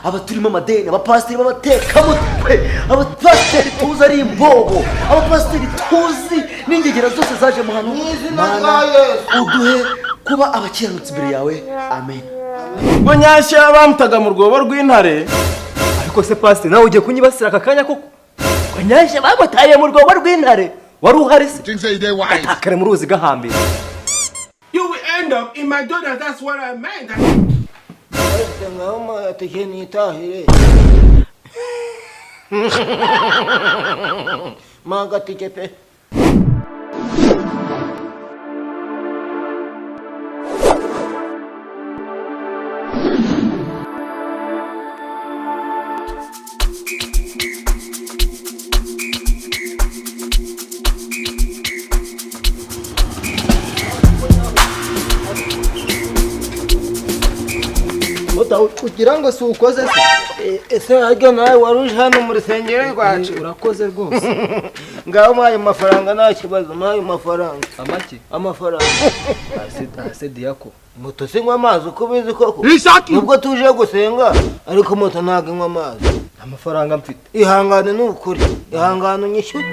abaturimo amadeni, abapasiteri b'abatekamutwe, abapasiteri tuzi ari imbobo, abapasiteri tuzi n'ingegera zose zaje mu hano. Mana uduhe kuba abakiranutsi imbere yawe. Amen. Ngo nyashya bamutaga mu rwobo rw'intare. Ariko se pasiteri nawe ugiye kunyibasira aka kanya koko? Ngo nyashya bamutaye mu rwobo rw'intare. Wari uhari se? Atakare mu ruzi gahambira. You will end up in my daughter, that's what I meant. Ngama yatekeni tahire. Maga tikepe. Kugira ngo si ukoze se Ese hajya nawe waruje hano mu rusengero rwacu. urakoze rwose. Ngaho maye amafaranga nta kibazo, maye amafaranga. Amaki Amafaranga. ase diyako Moto sinywa amazi uko bizi koko. Nubwo tuje gusenga ariko moto ntago inywa amazi. amafaranga mfite. Ihangane n'ukuri. Ihangane unyishyure.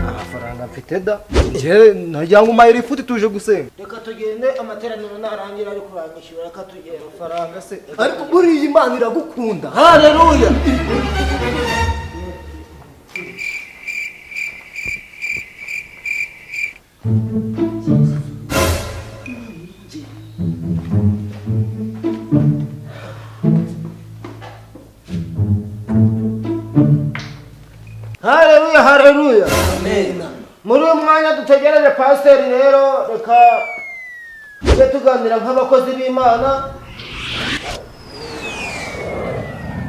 Amafaranga mfite da. Je najya ngo mayiri futi tuje gusenga. Reka tugende amateraniro narangira ariko uranyishyura reka tugende. Amafaranga se. Ariko muri iyi Imana iragukunda. Haleluya. Haleluya, haleluya. Amen. Muri uyu mwanya dutegereje pasiteri rero reka tujye tuganira nk'abakozi b'Imana.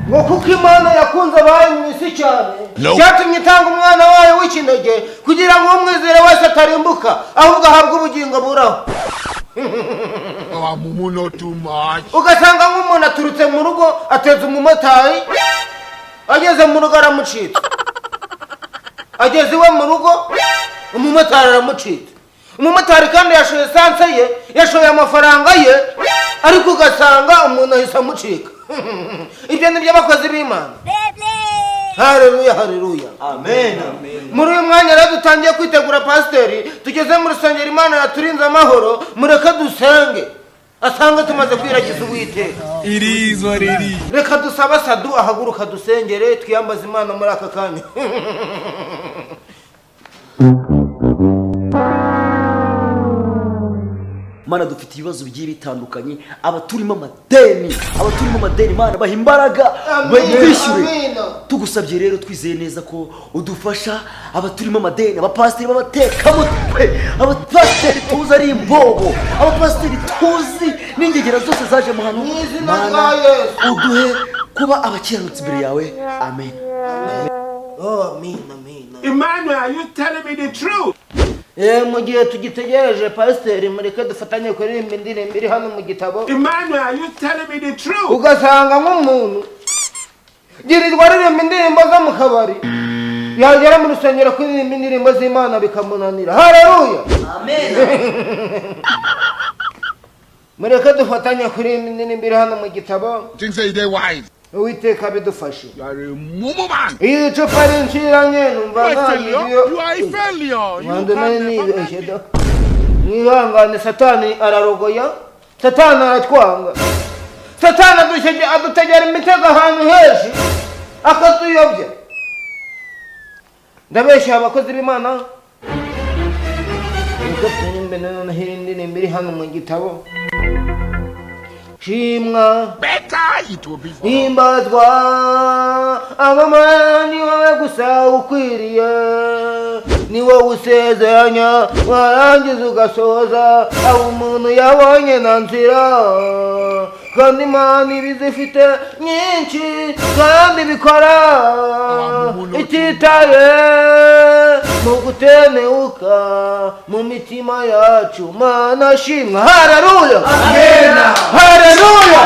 Ngo kuko Imana yakunze abayo mu isi cyane cyatumye itanga umwana wayo w'ikinege kugira ngo umwizere wese atarimbuka ahubwo ahabwe ubugingo buraho. Ugasanga nk'umuntu aturutse mu rugo ateze umumotari ageze mu rugo aramucitse. Ageze iwe mu rugo umumotari aramucitse. Umumotari kandi yashoye esanse ye, yashoye amafaranga ye, ariko ugasanga umuntu ahise amucika. Ibyo ni byo abakozi b'Imana. Haleluya, haleluya. Amen. Muri uyu mwanya rero dutangiye kwitegura pasiteri, tugeze mu rusengero Imana yaturinze amahoro, mureke dusenge asange tumaze kwiragiza Uwiteka. Irizwa riri. Reka dusaba Sadu ahaguruka dusengere twiyambaze Imana muri aka kanya. Mana dufite ibibazo bigiye bitandukanye, abaturimo amadeni Mana baha imbaraga bayishyure. Tugusabye rero twizeye neza ko udufasha abaturimo amadeni, abapasiteri b'abatekamutwe, abapasiteri tuzi ari imbobo, abapasiteri tuzi n'ingegera zose zaje mu hano. Mana uduhe kuba abakiranutsi imbere yawe. Amen. Oh, amen, amen. Emmanuel, are you telling me the truth? Mu gihe tugitegereje pasiteri mureke dufatanye kuririmba indirimbo iri hano mu gitabo. Emmanuel, are you telling me the truth? Ugasanga nk'umuntu girirwa aririmba indirimbo zo mu kabari, yagera mu rusengero kuririmba indirimbo z'Imana bikamunanira. Haleluya. Amen. Mureke dufatanye kuririmba indirimbo iri hano mu gitabo. Uwiteka bidufashe. Iyi cupa rinshiranye numva nk'ayo. Mwihangane, Satani ararogoya, Satani aratwanga, Satani adutegera imitego ahantu henshi akatuyobya. Ndabeshya abakozi b'Imana. Ugatanye imbere noneho indirimbo iri hano mu gitabo. Shimwa himbazwa abamana ni wowe gusa ukwiriye, ni wowe usezeranya warangiza ugasoza aho umuntu yabonye na nzira, kandi Imana ibizifite nyinshi kandi bikora ititaye mu guteneuka mu mitima yacu. Mana shimwa. Haleluya. Amen. Haleluya.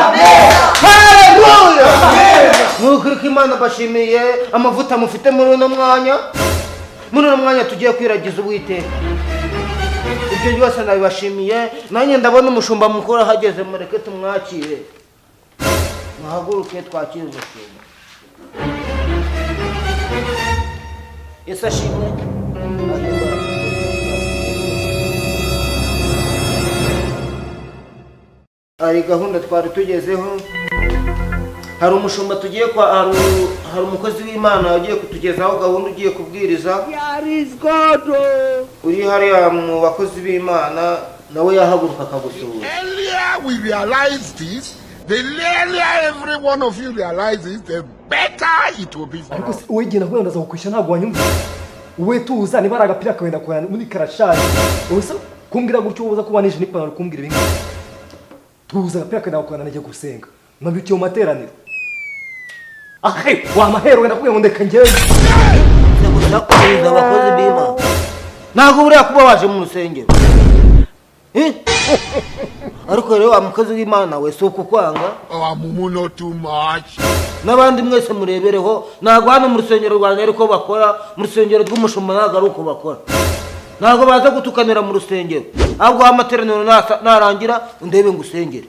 Haleluya. Nuko Imana bashimiye amavuta mufite muri uno mwanya. Muri uno mwanya tugiye kwiragiza Uwiteka. Ibyo byose nabibashimiye. Nanjye ndabona umushumba mukuru ahageze, mureke tumwakire. muhaguruke twakire umushinga. Yesu ashimwe. Hari gahunda twari tugezeho, hari umushumba tugiye kwa, hari umukozi w'Imana agiye kutugezaho gahunda, ugiye kubwiriza. Uri hariya mu bakozi b'Imana nawe yahaguruka akagusura. Earlier we realize this, the earlier every one of you realizes, the better it will be for ariko us. wowe genda kugira ndaza kukwishyura ntabwo wanyumva. Wowe tuza niba ari agapira kawenda kuyana muri karashaje. Wowe se kumbwira gutyo uza kubanisha n'ipantaro kumbwira ibingi. Tuza agapira kawenda kuyana najya gusenga. Mabiti yo materaniro. Ahe, wa mahero wenda kugira ngo ndeka ngende. Ndakuza abakozi b'Imana. Ntabwo buriya kuba waje mu rusengero. Ariko rero wa mukozi w'Imana we soko kwanga. Oh, Mumu, not too much. N'abandi mwese murebereho, ntabwo hano mu rusengero rwanjye ariko bakora, mu rusengero rw'umushumba ntabwo ari uko bakora. Ntabwo baza gutukanira mu rusengero, ahubwo amateraniro narangira undebe ngo usengere.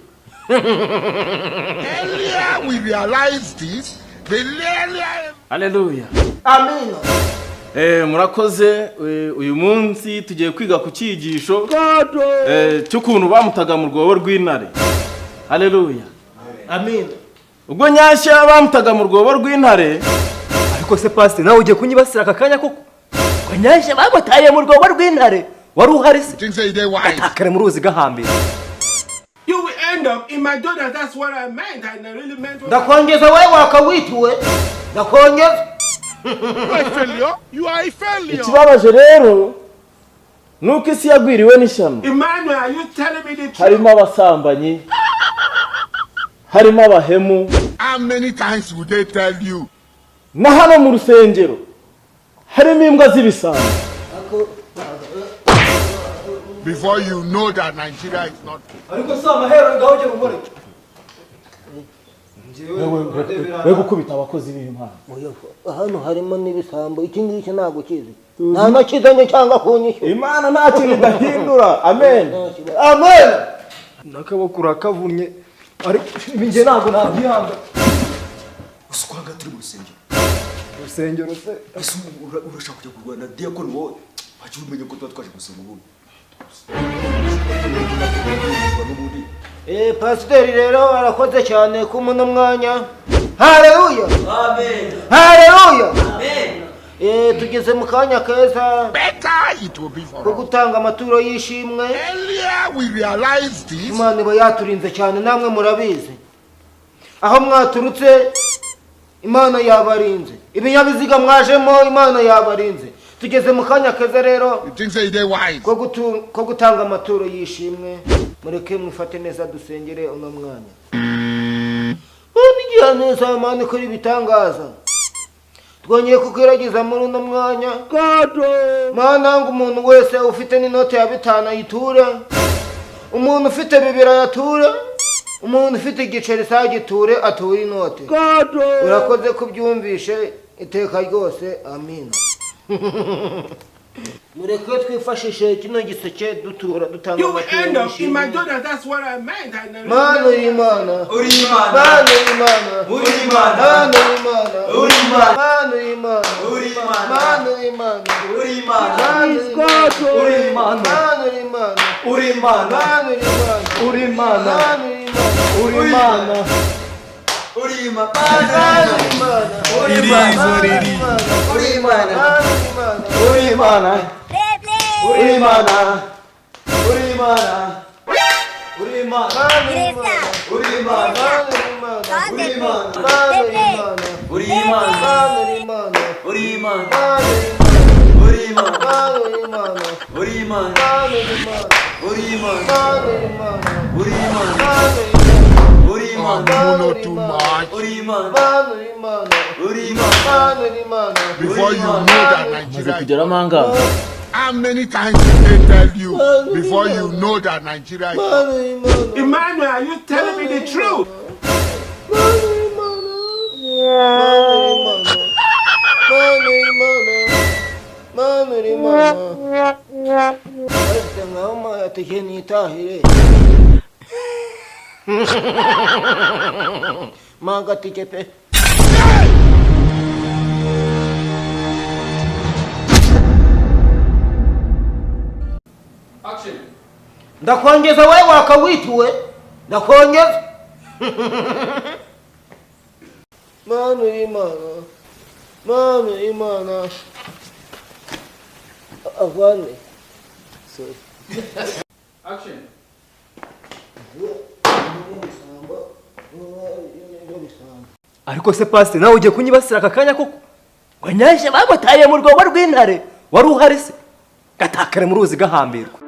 Earlier we realize this, the earlier... Haleluya. Amina. Murakoze. Uyu munsi tugiye kwiga ku cyigisho cy'ukuntu bamutaga mu rwobo rw'intare. Haleluya. Amina. Ubwo nyashya bamutaga mu rwobo rw'intare. Ariko se pastor nawe ugiye kunyibasira akakanya koko. Nyashya bagutaye mu rwobo rw'intare. Wari uhari se? Things say they wise. Akare mu ruzi gahambira. You will end up in my daughter. That's what I meant. I really meant what Ndakongeza wewe wakawitiwe. Ndakongeza. You are a failure. You are a failure. Ikibabaje rero nuko isi yagwiriwe n'ishyano. Emmanuel, are you telling me the truth? Harimo abasambanyi, harimo abahemu. How many times would they tell you? Na hano mu rusengero harimo imbwa z'ibisambo. Before you know that Nigeria is not. Ariko se amahero ngaho ugera umure. We gukubita abakozi b'Imana. Hano harimo n'ibisambo, iki ngiki ntabwo kizi. Nta nakizanye cyangwa kunyishyura. Imana nta kintu idahindura. Amen. Amen. Nakabokura kavunnye. Ariko nge ntabwo nabyihanga. Usukwaga turi mu rusengero. Urusengero se Ese urashaka kujya kurwana diakoni wowe? Waje umenye ko tuba twaje gusenga ubundi. Pasiteri rero arakoze cyane ku muno mwanya. Haleluya. Amen. Haleluya. Amen. Tugeze mu kanya keza Better it will be ko for us. gutanga amaturo y'ishimwe. Earlier we realize this. Imana iba yaturinze cyane, namwe murabizi. Aho mwaturutse Imana yabarinze. Ibinyabiziga mwajemo Imana yabarinze. Tugeze mu kanya keza rero You think say they wise. ko gutanga amaturo y'ishimwe. Mureke mwifate neza dusengere uno mwanya. Bigira neza Imana ikora ibitangaza. Twongeye kukwiragiza muri uno mwanya. Mana ngo umuntu wese ufite n'inote ya 5 ayiture. Umuntu ufite 2 ayature. Umuntu ufite igiceri sagiture ature inote. Urakoze kubyumvishe iteka ryose. Amina. Mureke twifashishe kino giseke dutura dutanga You will end amaturo up in my y'ishimwe. daughter. That's what I meant. I really Mana meant y'Imana. Uri Imana. Mana y'Imana. Uri Imana. Mana y'Imana. Uri Imana. Mana y'Imana. Uri Imana. Mana y'Imana. Uri Imana. Mana y'Imana. Uri Imana. Mana y'Imana. Uri Imana. Mana y'Imana. uri Imana. Mana y'Imana. Uri Imana. Uri Imana. Mana y'Imana. Uri Imana. Uri Imana. Mana y'Imana. Uri Imana. Uri Imana. Uri Imana. Uri Imana. Mana y'Imana. Uri Imana. Mana y'Imana. Uri Imana. Mana y'Imana. Uri Imana. Mana y'Imana. Uri Imana. Mana Uri Imana. y'Imana. Uri Imana. Mana y'Imana. Uri Imana. Mana y'Imana. Uri Imana. Mana y'Imana. Uri Oh, Imana. Mumu, not too much. Uri Imana. Mana y'Imana. Uri Imana. Mana y'Imana. Before you know that Nigeria is... Kugera manga. How many times did they tell you before you know that Nigeria is... Mana y'Imana. Emmanuel, are you telling me the truth? Mana y'Imana. Mana y'Imana. Mana y'Imana. Ati ngaho mayateke nitahire. Magatike pe. Ndakongeza wewe wakawituwe. Ndakongeza. Manu imana. Avane. Sorry. Action. ariko se pastor nawe ugiye kunyibasira aka kanya koko ngo nyashya bamutaye mu rwobo rw'intare wari uhari se gatakare mu ruzi gahambirwa